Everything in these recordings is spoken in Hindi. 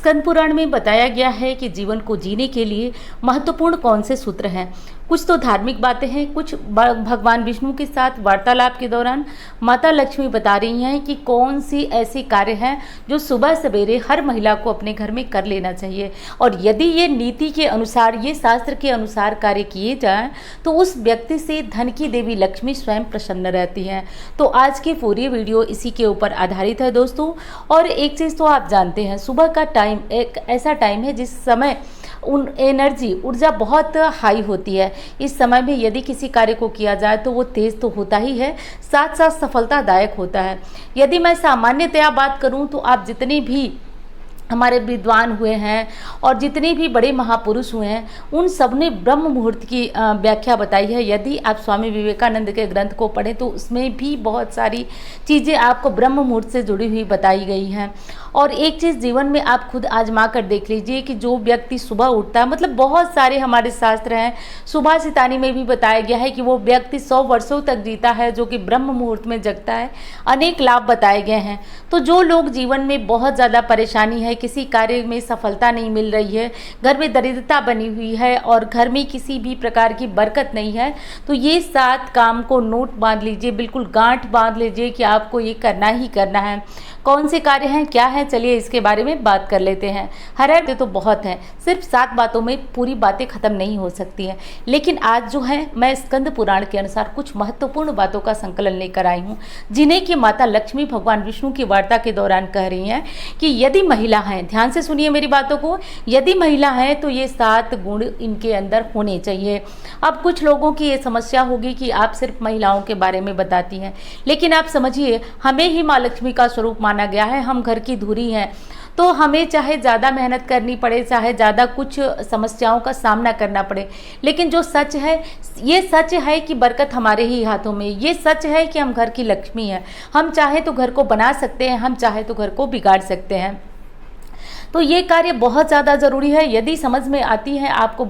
स्कंद पुराण में बताया गया है कि जीवन को जीने के लिए महत्वपूर्ण कौन से सूत्र हैं। कुछ तो धार्मिक बातें हैं, कुछ भगवान विष्णु के साथ वार्तालाप के दौरान माता लक्ष्मी बता रही हैं कि कौन सी ऐसी कार्य हैं जो सुबह सवेरे हर महिला को अपने घर में कर लेना चाहिए, और यदि ये नीति के अनुसार, ये शास्त्र के अनुसार कार्य किए जाएं तो उस व्यक्ति से धन की देवी लक्ष्मी स्वयं प्रसन्न रहती हैं। तो आज की पूरी वीडियो इसी के ऊपर आधारित है दोस्तों। और एक चीज़ तो आप जानते हैं, सुबह का टाइम एक ऐसा टाइम है जिस समय ऊर्जा बहुत हाई होती है। इस समय में यदि किसी कार्य को किया जाए तो वो तेज़ तो होता ही है, साथ साथ सफलतादायक होता है। यदि मैं सामान्यतया बात करूं तो आप जितने भी हमारे विद्वान हुए हैं और जितने भी बड़े महापुरुष हुए हैं, उन सब ने ब्रह्म मुहूर्त की व्याख्या बताई है। यदि आप स्वामी विवेकानंद के ग्रंथ को पढ़ें तो उसमें भी बहुत सारी चीज़ें आपको ब्रह्म मुहूर्त से जुड़ी हुई बताई गई हैं। और एक चीज़ जीवन में आप खुद आजमा कर देख लीजिए कि जो व्यक्ति सुबह उठता है, मतलब बहुत सारे हमारे शास्त्र हैं, सुबह सितानी में भी बताया गया है कि वो व्यक्ति 100 वर्षों तक जीता है जो कि ब्रह्म मुहूर्त में जगता है। अनेक लाभ बताए गए हैं। तो जो लोग जीवन में बहुत ज़्यादा परेशानी है, किसी कार्य में सफलता नहीं मिल रही है, घर में दरिद्रता बनी हुई है और घर में किसी भी प्रकार की बरकत नहीं है, तो ये 7 काम को नोट बांध लीजिए, बिल्कुल गांठ बांध लीजिए कि आपको ये करना ही करना है। कौन से कार्य हैं, क्या है, चलिए इसके बारे में बात कर लेते हैं। हर तो बहुत हैं, सिर्फ 7 बातों में पूरी बातें खत्म नहीं हो सकती हैं, लेकिन आज जो है मैं स्कंद पुराण के अनुसार कुछ महत्वपूर्ण बातों का संकलन लेकर आई हूँ, जिन्हें कि माता लक्ष्मी भगवान विष्णु की वार्ता के दौरान कह रही हैं कि यदि महिला हैं, ध्यान से सुनिए मेरी बातों को, यदि महिला है तो ये 7 गुण इनके अंदर होने चाहिए। अब कुछ लोगों की ये समस्या होगी कि आप सिर्फ महिलाओं के बारे में बताती हैं, लेकिन आप समझिए हमें ही माँ लक्ष्मी का स्वरूप माना गया है, हम घर की धुरी हैं, तो हमें चाहे ज़्यादा मेहनत करनी पड़े, चाहे ज़्यादा कुछ समस्याओं का सामना करना पड़े, लेकिन जो सच है, ये सच है कि बरकत हमारे ही हाथों में, ये सच है कि हम घर की लक्ष्मी हैं। हम चाहे तो घर को बना सकते हैं, हम चाहे तो घर को बिगाड़ सकते हैं। तो ये कार्य बहुत ज़्यादा ज़रूरी है। यदि समझ में आती हैं आपको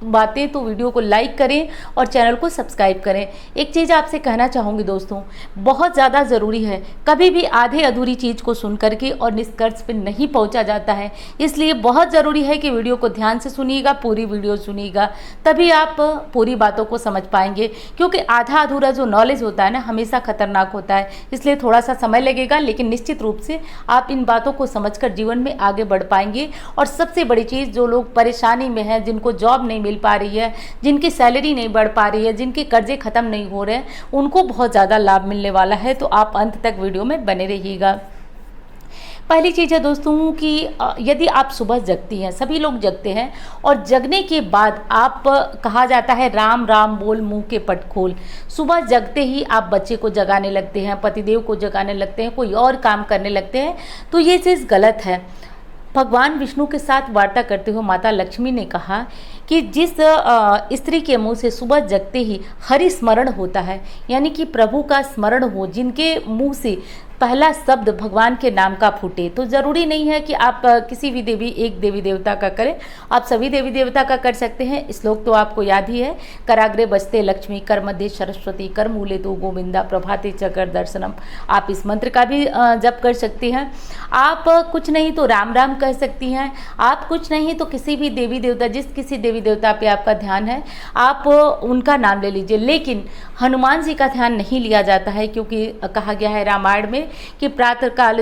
बातें तो वीडियो को लाइक करें और चैनल को सब्सक्राइब करें। एक चीज़ आपसे कहना चाहूँगी दोस्तों, बहुत ज़्यादा ज़रूरी है, कभी भी आधे अधूरी चीज़ को सुन करके और निष्कर्ष पे नहीं पहुँचा जाता है, इसलिए बहुत ज़रूरी है कि वीडियो को ध्यान से सुनिएगा, पूरी वीडियो सुनिएगा, तभी आप पूरी बातों को समझ पाएंगे। क्योंकि आधा अधूरा जो नॉलेज होता है ना, हमेशा खतरनाक होता है, इसलिए थोड़ा सा समय लगेगा, लेकिन निश्चित रूप से आप इन बातों को समझकर जीवन में आगे बढ़ पाएंगे। और सबसे बड़ी चीज़, जो लोग परेशानी में हैं, जिनको जॉब नहीं मिल पा रही है, जिनकी सैलरी नहीं बढ़ पा रही है, जिनके कर्जे खत्म नहीं हो रहे हैं, उनको बहुत ज़्यादा लाभ मिलने वाला है। तो आप अंत तक वीडियो में बने रहिएगा। पहली चीज़ है दोस्तों कि यदि आप सुबह जगती हैं, सभी लोग जगते हैं, और जगने के बाद आप, कहा जाता है राम राम बोल मुंह के पट खोल, सुबह जगते ही आप बच्चे को जगाने लगते हैं, पतिदेव को जगाने लगते हैं, कोई और काम करने लगते हैं, तो ये चीज़ गलत है। भगवान विष्णु के साथ वार्ता करते हुए माता लक्ष्मी ने कहा कि जिस स्त्री के मुंह से सुबह जगते ही हरि स्मरण होता है, यानी कि प्रभु का स्मरण हो, जिनके मुंह से पहला शब्द भगवान के नाम का फूटे, तो ज़रूरी नहीं है कि आप किसी भी एक देवी देवता का करें, आप सभी देवी देवता का कर सकते हैं। श्लोक तो आपको याद ही है, कराग्रे बजते लक्ष्मी, कर मध्य सरस्वती, कर मूले तो गोविंदा, प्रभाते चकर दर्शनम। आप इस मंत्र का भी जप कर सकती हैं। आप कुछ नहीं तो राम राम कह सकती हैं। आप कुछ नहीं तो किसी भी देवी देवता, जिस किसी देवी देवता पे आपका ध्यान है, आप उनका नाम ले लीजिए। लेकिन हनुमान जी का ध्यान नहीं लिया जाता है, क्योंकि कहा गया है रामायण में कि प्रातः काल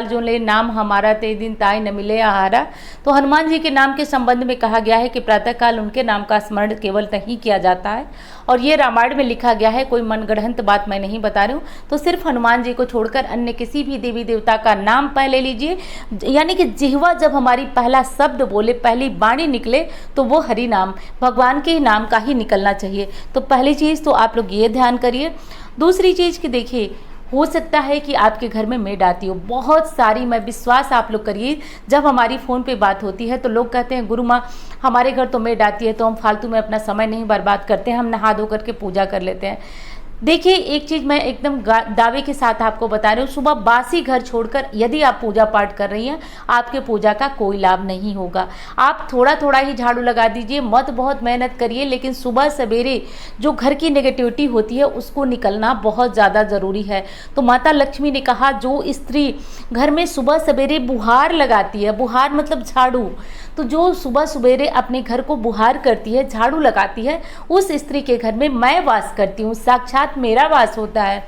जो ले नाम हमारा, ते दिन ताई न मिले आहारा। तो हनुमान जी के नाम के संबंध में कहा गया है कि प्रातः काल उनके नाम का स्मरण केवल नहीं किया जाता है, और ये रामायण में लिखा गया है, कोई मनगढ़ंत बात मैं नहीं बता रही हूँ। तो सिर्फ हनुमान जी को छोड़कर अन्य किसी भी देवी देवता का नाम पहले लीजिए, यानी कि जिह्वा जब हमारी पहला शब्द बोले, पहली वाणी निकले, तो वो हरि नाम, भगवान के नाम का ही निकलना चाहिए। तो पहली चीज़ तो आप लोग ये ध्यान करिए। दूसरी चीज़ कि देखिए, हो सकता है कि आपके घर में मेड आती हो, बहुत सारी, मैं विश्वास आप लोग करिए, जब हमारी फ़ोन पे बात होती है तो लोग कहते हैं गुरु माँ हमारे घर तो मेड आती है, तो हम फालतू में अपना समय नहीं बर्बाद करते हैं, हम नहा धो करके पूजा कर लेते हैं। देखिए, एक चीज़ मैं एकदम दावे के साथ आपको बता रही हूँ, सुबह बासी घर छोड़कर यदि आप पूजा पाठ कर रही हैं, आपके पूजा का कोई लाभ नहीं होगा। आप थोड़ा थोड़ा ही झाड़ू लगा दीजिए, मत बहुत मेहनत करिए, लेकिन सुबह सवेरे जो घर की नेगेटिविटी होती है उसको निकलना बहुत ज़्यादा ज़रूरी है। तो माता लक्ष्मी ने कहा, जो स्त्री घर में सुबह सवेरे बुहार लगाती है, बुहार मतलब झाड़ू, तो जो सुबह सवेरे अपने घर को बुहार करती है, झाड़ू लगाती है, उस स्त्री के घर में मैं वास करती हूँ, साक्षात मेरा वास होता है।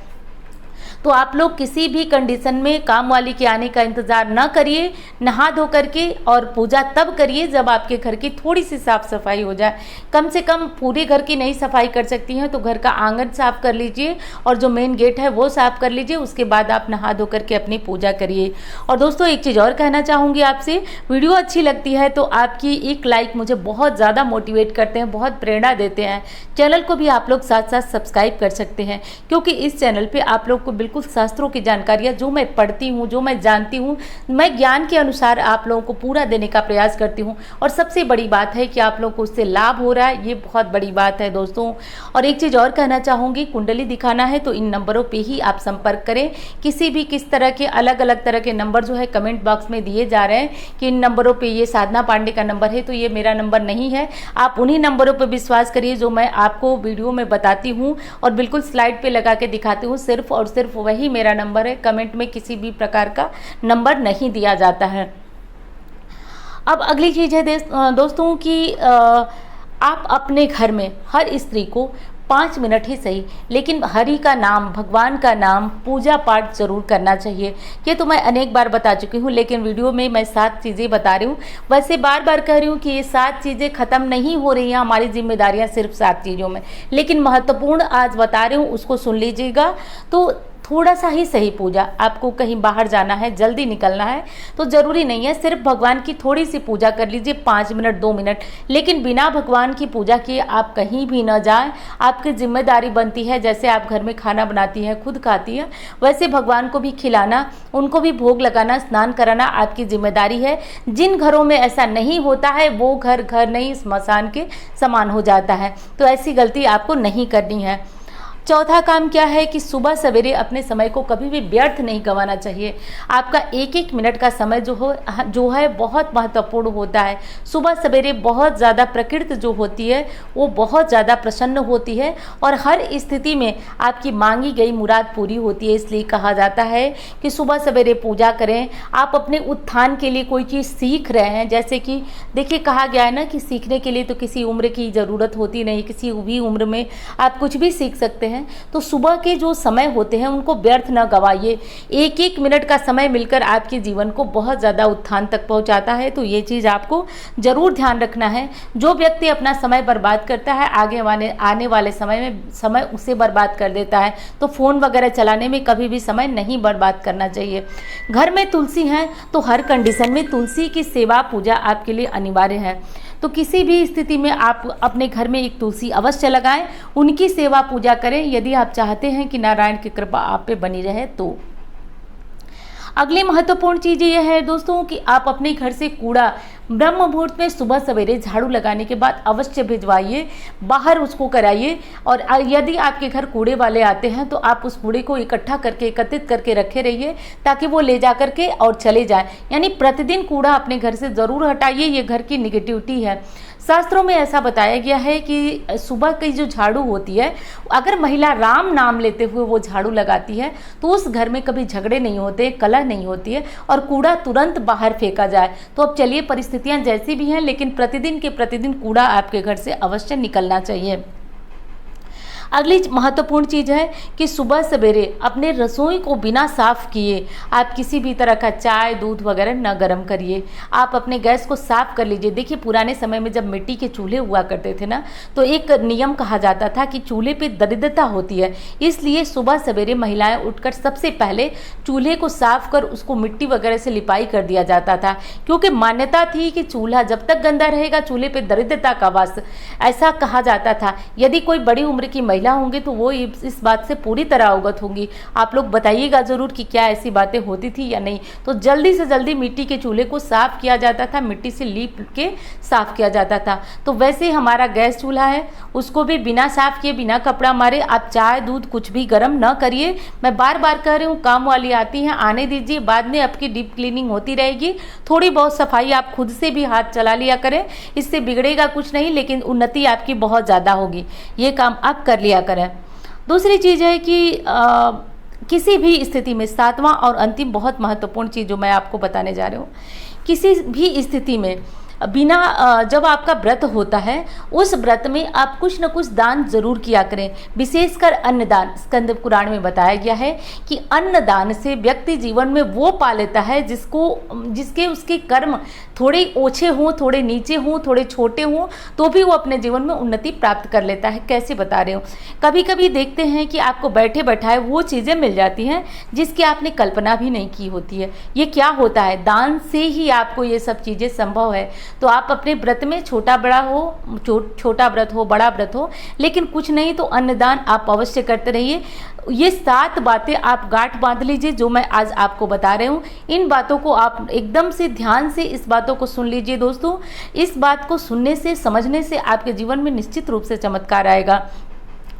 तो आप लोग किसी भी कंडीशन में काम वाली के आने का इंतज़ार ना करिए, नहा धो करके और पूजा तब करिए जब आपके घर की थोड़ी सी साफ़ सफाई हो जाए। कम से कम पूरे घर की नहीं सफाई कर सकती हैं तो घर का आंगन साफ़ कर लीजिए और जो मेन गेट है वो साफ़ कर लीजिए, उसके बाद आप नहा धो करके अपनी पूजा करिए। और दोस्तों, एक चीज़ और कहना चाहूँगी आपसे, वीडियो अच्छी लगती है तो आपकी एक लाइक मुझे बहुत ज़्यादा मोटिवेट करते हैं, बहुत प्रेरणा देते हैं। चैनल को भी आप लोग साथ साथ सब्सक्राइब कर सकते हैं, क्योंकि इस चैनल पर आप लोग को बिल्कुल शास्त्रों की जानकारियाँ जो मैं पढ़ती हूँ, जो मैं जानती हूँ, मैं ज्ञान के अनुसार आप लोगों को पूरा देने का प्रयास करती हूँ। और सबसे बड़ी बात है कि आप लोगों को उससे लाभ हो रहा है, ये बहुत बड़ी बात है दोस्तों। और एक चीज़ और कहना चाहूँगी, कुंडली दिखाना है तो इन नंबरों पे ही आप संपर्क करें। किस तरह के अलग अलग तरह के नंबर जो है कमेंट बॉक्स में दिए जा रहे हैं कि इन नंबरों पर ये साधना पांडे का नंबर है, तो ये मेरा नंबर नहीं है। आप उन्हीं नंबरों पर विश्वास करिए जो मैं आपको वीडियो में बताती हूँ और बिल्कुल स्लाइड पर लगा के दिखाती हूँ, सिर्फ और सिर्फ वही मेरा नंबर है। कमेंट में किसी भी प्रकार का नंबर नहीं दिया जाता है। अब अगली चीज़ है दोस्तों कि आप अपने घर में हर स्त्री को 5 मिनट ही सही, लेकिन हरि का नाम, भगवान का नाम, पूजा पाठ जरूर करना चाहिए। ये तो मैं अनेक बार बता चुकी हूँ, लेकिन वीडियो में मैं 7 चीज़ें बता रही हूँ। वैसे बार बार कह रही हूँ कि ये 7 चीज़ें ख़त्म नहीं हो रही हैं, हमारी जिम्मेदारियाँ सिर्फ 7 चीज़ों में, लेकिन महत्वपूर्ण आज बता रही हूँ, उसको सुन लीजिएगा। तो थोड़ा सा ही सही पूजा, आपको कहीं बाहर जाना है, जल्दी निकलना है तो ज़रूरी नहीं है, सिर्फ भगवान की थोड़ी सी पूजा कर लीजिए, 5 मिनट 2 मिनट, लेकिन बिना भगवान की पूजा किए आप कहीं भी ना जाएं। आपकी जिम्मेदारी बनती है, जैसे आप घर में खाना बनाती हैं, खुद खाती हैं, वैसे भगवान को भी खिलाना, उनको भी भोग लगाना, स्नान कराना आपकी जिम्मेदारी है। जिन घरों में ऐसा नहीं होता है वो घर नहीं, स्मशान के समान हो जाता है, तो ऐसी गलती आपको नहीं करनी है। चौथा काम क्या है कि सुबह सवेरे अपने समय को कभी भी व्यर्थ नहीं गंवाना चाहिए। आपका एक एक मिनट का समय जो है बहुत महत्वपूर्ण होता है। सुबह सवेरे बहुत ज़्यादा प्रकृति जो होती है वो बहुत ज़्यादा प्रसन्न होती है और हर स्थिति में आपकी मांगी गई मुराद पूरी होती है। इसलिए कहा जाता है कि सुबह सवेरे पूजा करें। आप अपने उत्थान के लिए कोई चीज़ सीख रहे हैं, जैसे कि देखिए कहा गया है ना कि सीखने के लिए तो किसी उम्र की ज़रूरत होती नहीं, किसी भी उम्र में आप कुछ भी सीख सकते हैं। तो सुबह के जो समय होते हैं उनको व्यर्थ न गवाइए। एक एक मिनट का समय मिलकर आपके जीवन को बहुत ज़्यादा उत्थान तक पहुंचाता है, तो ये चीज़ आपको ज़रूर ध्यान रखना है। जो व्यक्ति अपना समय बर्बाद करता है आगे आने वाले समय में समय उसे बर्बाद कर देता है। तो फ़ोन वगैरह चलाने में कभी भी समय नहीं बर्बाद करना चाहिए। घर में तुलसी हैं तो हर कंडीशन में तुलसी की सेवा पूजा आपके लिए अनिवार्य है। तो किसी भी स्थिति में आप अपने घर में एक तुलसी अवश्य लगाएं, उनकी सेवा पूजा करें यदि आप चाहते हैं कि नारायण की कृपा आप पे बनी रहे। तो अगली महत्वपूर्ण चीज़ ये है दोस्तों कि आप अपने घर से कूड़ा ब्रह्म मुहूर्त में सुबह सवेरे झाड़ू लगाने के बाद अवश्य भिजवाइए, बाहर उसको कराइए। और यदि आपके घर कूड़े वाले आते हैं तो आप उस कूड़े को एकत्रित करके रखे रहिए ताकि वो ले जा करके और चले जाएं। यानी प्रतिदिन कूड़ा अपने घर से ज़रूर हटाइए, ये घर की निगेटिविटी है। शास्त्रों में ऐसा बताया गया है कि सुबह की जो झाड़ू होती है, अगर महिला राम नाम लेते हुए वो झाड़ू लगाती है तो उस घर में कभी झगड़े नहीं होते, कलह नहीं होती है और कूड़ा तुरंत बाहर फेंका जाए। तो अब चलिए, परिस्थितियां जैसी भी हैं लेकिन प्रतिदिन के प्रतिदिन कूड़ा आपके घर से अवश्य निकलना चाहिए। अगली महत्वपूर्ण चीज़ है कि सुबह सवेरे अपने रसोई को बिना साफ़ किए आप किसी भी तरह का चाय दूध वगैरह न गर्म करिए। आप अपने गैस को साफ़ कर लीजिए। देखिए पुराने समय में जब मिट्टी के चूल्हे हुआ करते थे ना, तो एक नियम कहा जाता था कि चूल्हे पे दरिद्रता होती है, इसलिए सुबह सवेरे महिलाएं उठकर सबसे पहले चूल्हे को साफ कर उसको मिट्टी वगैरह से लिपाई कर दिया जाता था, क्योंकि मान्यता थी कि चूल्हा जब तक गंदा रहेगा चूल्हे पे दरिद्रता का वास, ऐसा कहा जाता था। यदि कोई बड़ी उम्र की महिला होंगे तो वो इस बात से पूरी तरह अवगत होंगी। आप लोग बताइएगा ज़रूर कि क्या ऐसी बातें होती थी या नहीं। तो जल्दी से जल्दी मिट्टी के चूल्हे को साफ़ किया जाता था, मिट्टी से लीप के साफ़ किया जाता था। तो वैसे ही हमारा गैस चूल्हा है, उसको भी बिना साफ़ किए, बिना कपड़ा मारे आप चाय दूध कुछ भी गर्म न करिए। मैं बार बार कह रही हूँ, काम वाली आती हैं, आने दीजिए, बाद में आपकी डीप क्लीनिंग होती रहेगी। थोड़ी बहुत सफाई आप खुद से भी हाथ चला लिया करें, इससे बिगड़ेगा कुछ नहीं, लेकिन उन्नति आपकी बहुत ज़्यादा होगी। ये काम आप कर लिया करें। दूसरी चीज़ है कि किसी भी स्थिति में, सातवां और अंतिम बहुत महत्वपूर्ण चीज़ जो मैं आपको बताने जा रही हूँ, किसी भी स्थिति में बिना जब आपका व्रत होता है, उस व्रत में आप कुछ न कुछ दान जरूर किया करें, विशेषकर अन्नदान। स्कंद पुराण में बताया गया है कि अन्नदान से व्यक्ति जीवन में वो पा लेता है जिसके उसके कर्म थोड़े ओछे हों, थोड़े नीचे हों, थोड़े छोटे हों, तो भी वो अपने जीवन में उन्नति प्राप्त कर लेता है। कैसे बता रहे हो, कभी कभी देखते हैं कि आपको बैठे बैठाए वो चीज़ें मिल जाती हैं जिसकी आपने कल्पना भी नहीं की होती है। ये क्या होता है, दान से ही आपको ये सब चीज़ें संभव है। तो आप अपने व्रत में छोटा बड़ा हो, छोटा व्रत हो, बड़ा व्रत हो, लेकिन कुछ नहीं तो अन्नदान आप अवश्य करते रहिए। ये 7 बातें आप गांठ बांध लीजिए जो मैं आज आपको बता रही हूँ। इन बातों को आप एकदम से ध्यान से इस बातों को सुन लीजिए दोस्तों। इस बात को सुनने से, समझने से आपके जीवन में निश्चित रूप से चमत्कार आएगा।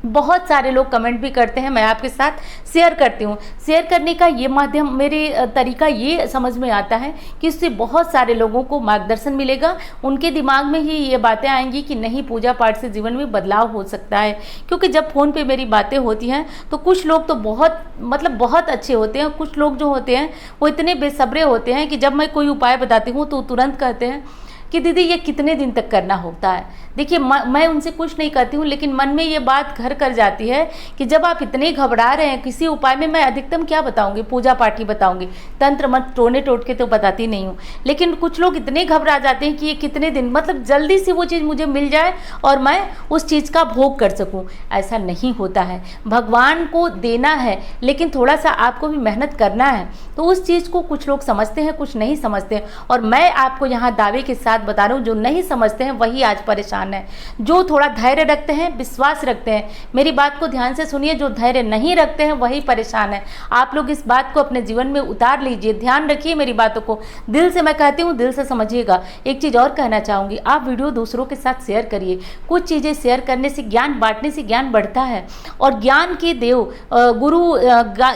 बहुत सारे लोग कमेंट भी करते हैं, मैं आपके साथ शेयर करती हूँ। शेयर करने का ये माध्यम, मेरे तरीका ये समझ में आता है कि इससे बहुत सारे लोगों को मार्गदर्शन मिलेगा। उनके दिमाग में ही ये बातें आएंगी कि नहीं, पूजा पाठ से जीवन में बदलाव हो सकता है। क्योंकि जब फ़ोन पे मेरी बातें होती हैं तो कुछ लोग तो बहुत अच्छे होते हैं, कुछ लोग जो होते हैं वो इतने बेसब्रे होते हैं कि जब मैं कोई उपाय बताती हूँ तो तुरंत कहते हैं कि दीदी ये कितने दिन तक करना होता है। देखिए, मैं उनसे कुछ नहीं करती हूँ, लेकिन मन में ये बात घर कर जाती है कि जब आप इतने घबरा रहे हैं किसी उपाय में, मैं अधिकतम क्या बताऊँगी, पूजा पाठ ही बताऊँगी, तंत्र मंत्र टोने टोटके तो बताती नहीं हूँ। लेकिन कुछ लोग इतने घबरा जाते हैं कि ये कितने दिन, मतलब जल्दी से वो चीज़ मुझे मिल जाए और मैं उस चीज़ का भोग कर सकूँ। ऐसा नहीं होता है। भगवान को देना है, लेकिन थोड़ा सा आपको भी मेहनत करना है। तो उस चीज़ को कुछ लोग समझते हैं, कुछ नहीं समझते। और मैं आपको यहाँ दावे के साथ बता रहा हूँ, जो नहीं समझते हैं वही आज परेशान है। जो थोड़ा धैर्य रखते हैं, विश्वास रखते हैं, मेरी बात को ध्यान से सुनिए, जो धैर्य नहीं रखते हैं वही परेशान है। आप लोग इस बात को अपने जीवन में उतार लीजिए, ध्यान रखिए मेरी बातों को। दिल से मैं कहती हूँ, दिल से समझिएगा। एक चीज़ और कहना चाहूँगी, आप वीडियो दूसरों के साथ शेयर करिए। कुछ चीज़ें शेयर करने से, ज्ञान बांटने से ज्ञान बढ़ता है। और ज्ञान के देव गुरु,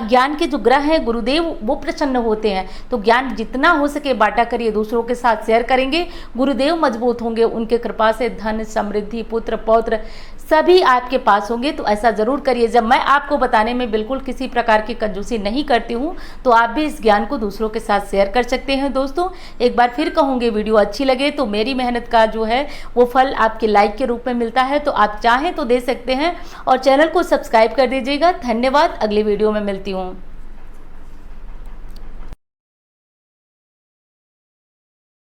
ज्ञान के जो ग्रह हैं गुरुदेव, वो प्रसन्न होते हैं। तो ज्ञान जितना हो सके बांटा करिए, दूसरों के साथ शेयर करेंगे, गुरुदेव मजबूत होंगे, उनके कृपा से धन समृद्धि पुत्र पौत्र सभी आपके पास होंगे। तो ऐसा जरूर करिए। जब मैं आपको बताने में बिल्कुल किसी प्रकार की कंजूसी नहीं करती हूँ, तो आप भी इस ज्ञान को दूसरों के साथ शेयर कर सकते हैं। दोस्तों, एक बार फिर कहूँगी, वीडियो अच्छी लगे तो मेरी मेहनत का जो है वो फल आपके लाइक के रूप में मिलता है, तो आप चाहें तो दे सकते हैं। और चैनल को सब्सक्राइब कर दीजिएगा। धन्यवाद। अगली वीडियो में मिलती हूँ।